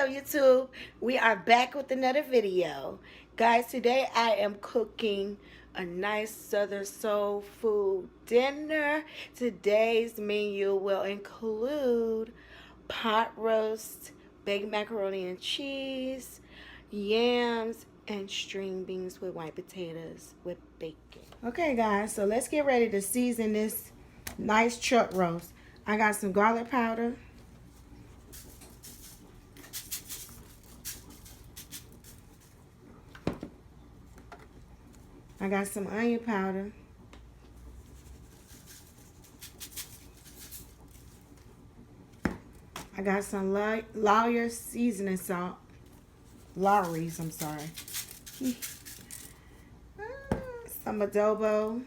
up, YouTube? We are back with another video. Guys, today I am cooking a nice Southern soul food dinner. Today's menu will include pot roast, baked macaroni and cheese, yams, and string beans with white potatoes with bacon. Okay, guys, so let's get ready to season this nice chuck roast. I got some garlic powder. I got some onion powder. I got some Lawyer's seasoning salt. Lawry's, I'm sorry. Some adobo.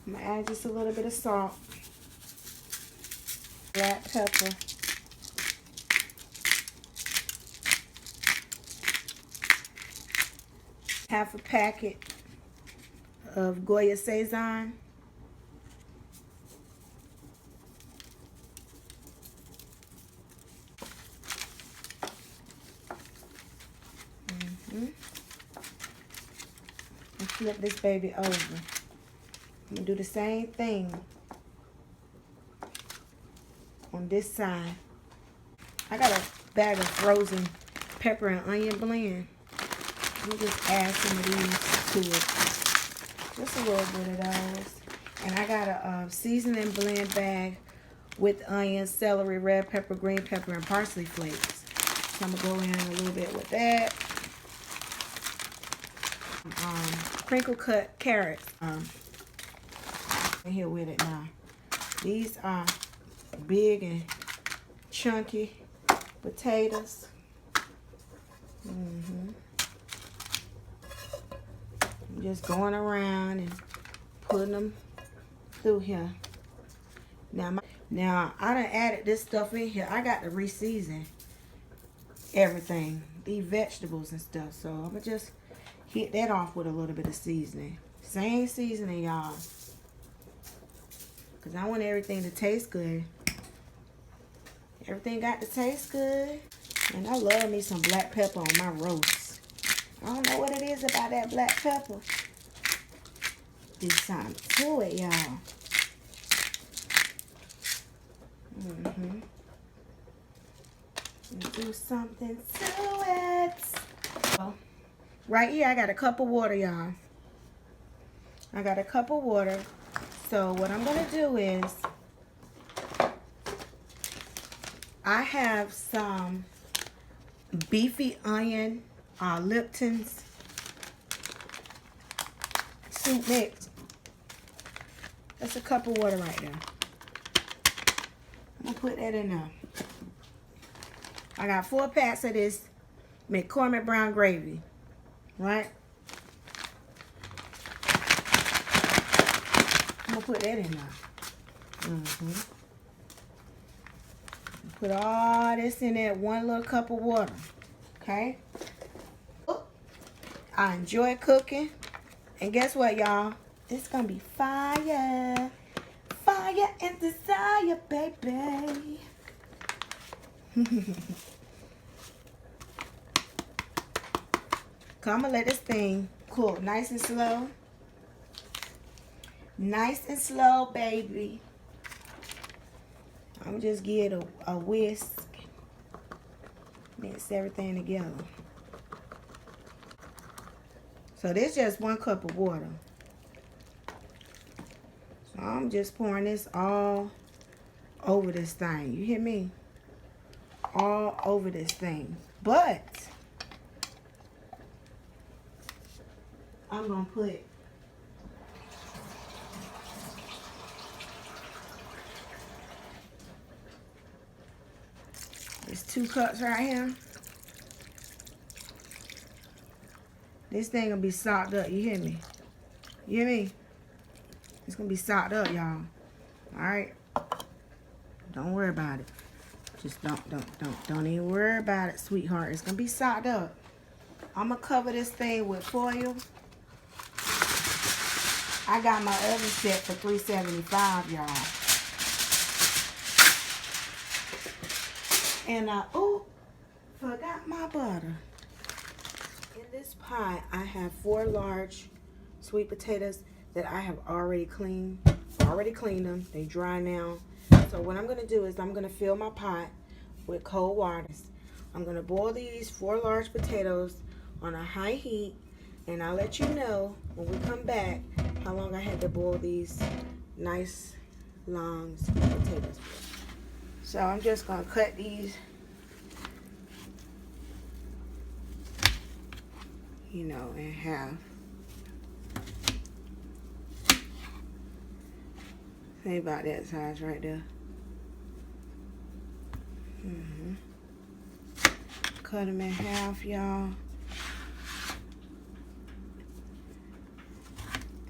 I'm going to add just a little bit of salt. Black pepper. Half a packet of Goya Sazon. And flip this baby over. I'm gonna do the same thing on this side. I got a bag of frozen pepper and onion blend. We'll just add some of these to it. Just a little bit of those. And I got a seasoning blend bag with onions, celery, red pepper, green pepper, and parsley flakes. So I'm going to go in a little bit with that. Crinkle cut carrots. In here with it now. These are big and chunky potatoes. Just going around and putting them through here. Now I done added this stuff in here. I got to re-season everything, these vegetables and stuff. So I'm gonna just hit that off with a little bit of seasoning. Same seasoning, y'all, because I want everything to taste good. Everything got to taste good. And I love me some black pepper on my roast. I don't know what it is about that black pepper. Do something to it, y'all. Do something to it. So, right here, I got a cup of water, y'all. I got a cup of water. So what I'm going to do is, I have some beefy onion Lipton's soup mix. That's a cup of water right there. I'm going to put that in there. I got 4 packs of this McCormick brown gravy. Right? I'm going to put that in there. Put all this in that 1 little cup of water. Okay? I enjoy cooking. And guess what, y'all? It's going to be fire. Fire and desire, baby. I'm going to let this thing cook nice and slow. Nice and slow, baby. I'm just give it a whisk. Mix everything together. So this is just 1 cup of water. So I'm just pouring this all over this thing. You hear me? All over this thing. But I'm going to put there's 2 cups right here. This thing gonna be socked up. You hear me? You hear me? It's gonna be socked up, y'all. All right. Don't worry about it. Just don't even worry about it, sweetheart. It's gonna be socked up. I'm gonna cover this thing with foil. I got my oven set for $375, y'all. And oh, forgot my butter. In this pot, I have 4 large sweet potatoes that I have already cleaned. Already cleaned them. They dry now. So what I'm going to do is I'm going to fill my pot with cold water. I'm going to boil these 4 large potatoes on a high heat, and I'll let you know when we come back how long I had to boil these nice long sweet potatoes. So I'm just going to cut these, you know, in half. Say about that size right there. Cut them in half, y'all.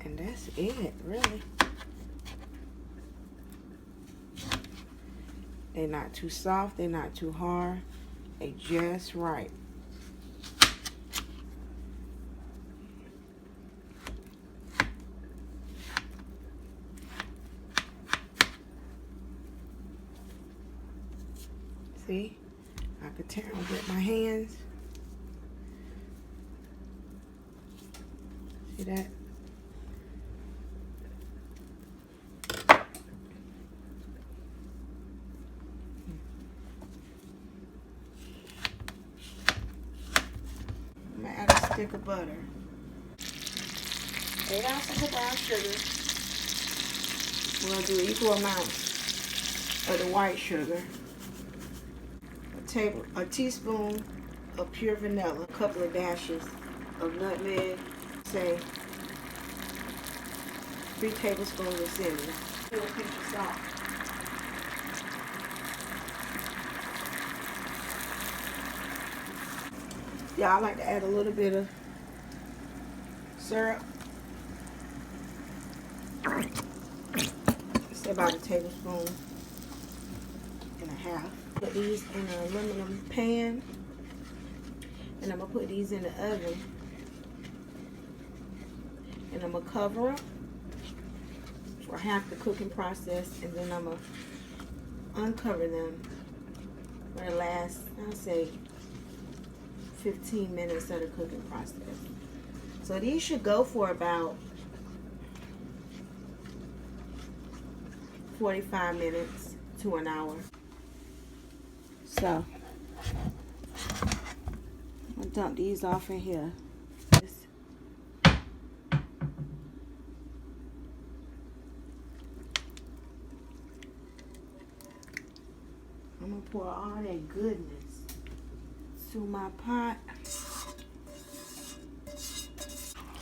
And that's it, really. They're not too soft, they're not too hard. They just right. See? I could tear them with my hands. See that? I'm gonna add a stick of butter. 8 ounces of brown sugar. We're gonna do equal amounts of the white sugar. A teaspoon of pure vanilla, a couple of dashes of nutmeg, say 3 tablespoons of cinnamon, a pinch of salt. Yeah, I like to add a little bit of syrup. It's about a tablespoon and a half. Put these in an aluminum pan, and I'm gonna put these in the oven, and I'm gonna cover them for half the cooking process, and then I'm gonna uncover them for the last, I'll say, 15 minutes of the cooking process. So these should go for about 45 minutes to an hour. So I'm gonna dump these off in here. I'm gonna pour all that goodness to my pot.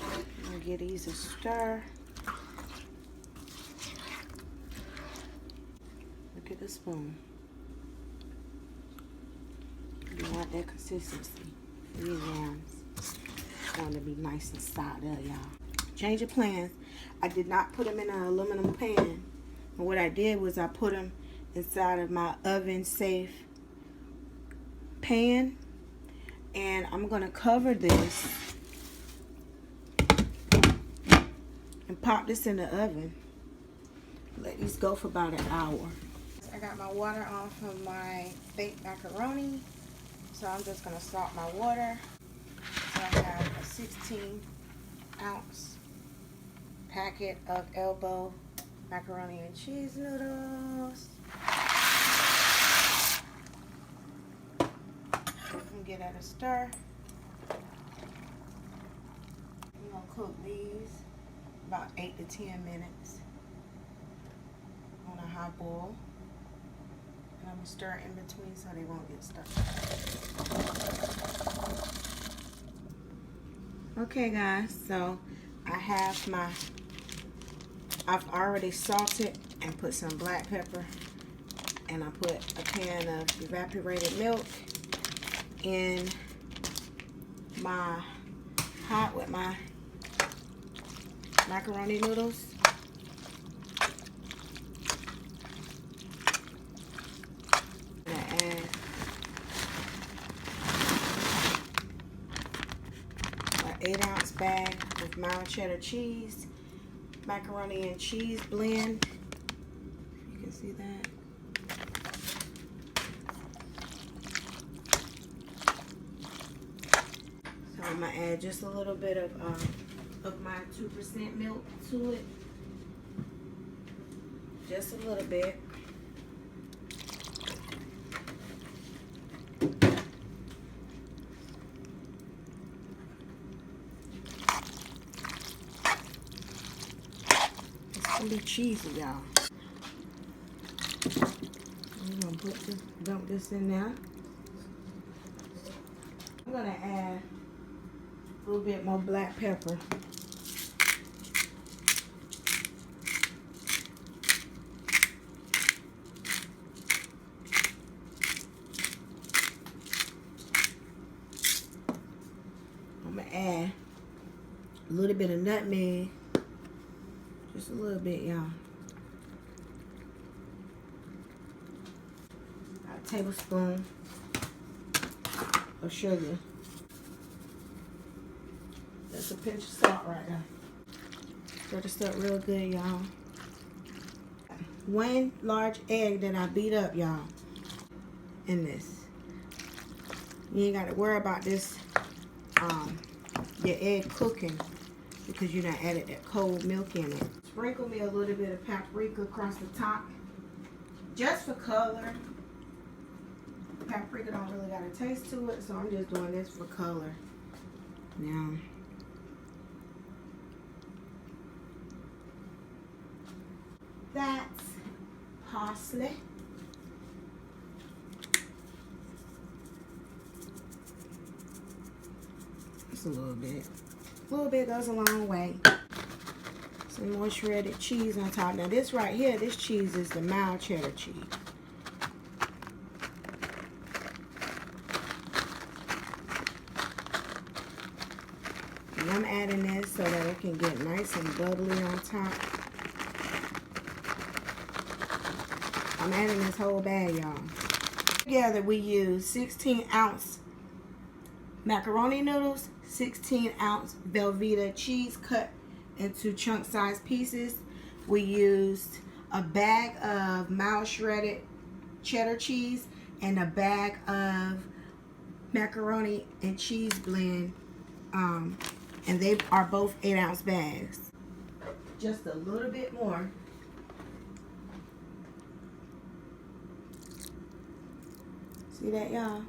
I'm gonna give these a stir. Look at the spoon. You want that consistency for your yams. I want to be nice and solid, y'all. Change of plans. I did not put them in an aluminum pan. And what I did was I put them inside of my oven safe pan. And I'm going to cover this and pop this in the oven. Let these go for about an hour. I got my water off of my baked macaroni. So I'm just going to salt my water. So I have a 16-ounce packet of elbow macaroni and cheese noodles. I'm get that a stir. I'm going to cook these about 8 to 10 minutes on a high boil. And I'm going to stir in between so they won't get stuck. Okay guys, so I have I've already salted and put some black pepper, and I put a can of evaporated milk in my pot with my macaroni noodles. I'm gonna add an 8-ounce bag of mild cheddar cheese, macaroni and cheese blend. You can see that. I'm gonna add just a little bit of my 2% milk to it. Just a little bit. It's gonna be cheesy, y'all. I'm gonna dump this in there. I'm gonna add a little bit more black pepper. I'm gonna add a little bit of nutmeg. Just a little bit, y'all. A tablespoon of sugar. That's a pinch of salt right there. Stir this up real good, y'all. 1 large egg that I beat up, y'all, in this. You ain't got to worry about this, your egg cooking, because you done added that cold milk in it. Sprinkle me a little bit of paprika across the top, just for color. Paprika don't really got a taste to it, so I'm just doing this for color. Now, that's parsley. Just a little bit. A little bit goes a long way. Some more shredded cheese on top. Now this right here, this cheese is the mild cheddar cheese. And I'm adding this so that it can get nice and bubbly on top. I'm adding this whole bag, y'all. Together we use 16-ounce macaroni noodles, 16-ounce Velveeta cheese cut into chunk-sized pieces. We used a bag of mild shredded cheddar cheese and a bag of macaroni and cheese blend, and they are both 8-ounce bags. Just a little bit more. See that, y'all?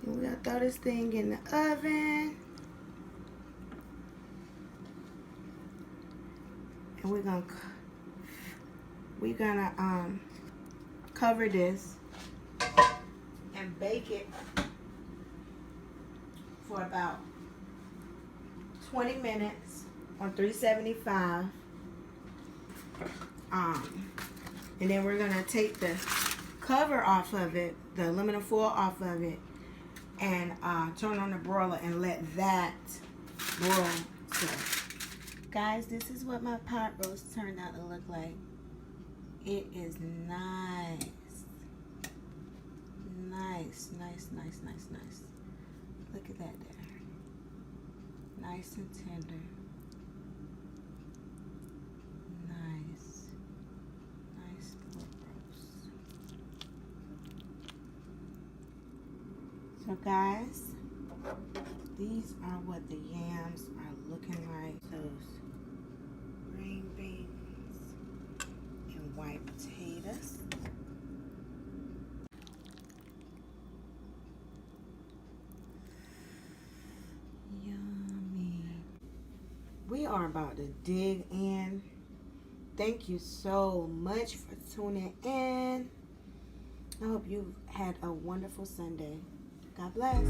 And we're gonna throw this thing in the oven. And we're gonna cover this and bake it for about 20 minutes on 375. And then we're gonna take the cover off of it, the aluminum foil off of it, and turn on the broiler and let that broil. So, guys, this is what my pot roast turned out to look like. It is nice. Nice, nice, nice, nice, nice. Look at that there. Nice and tender. Nice. Nice little roast. So guys, these are what the yams are looking like. Those green beans and white potatoes. Yummy. We are about to dig in. Thank you so much for tuning in. I hope you had a wonderful Sunday. God bless.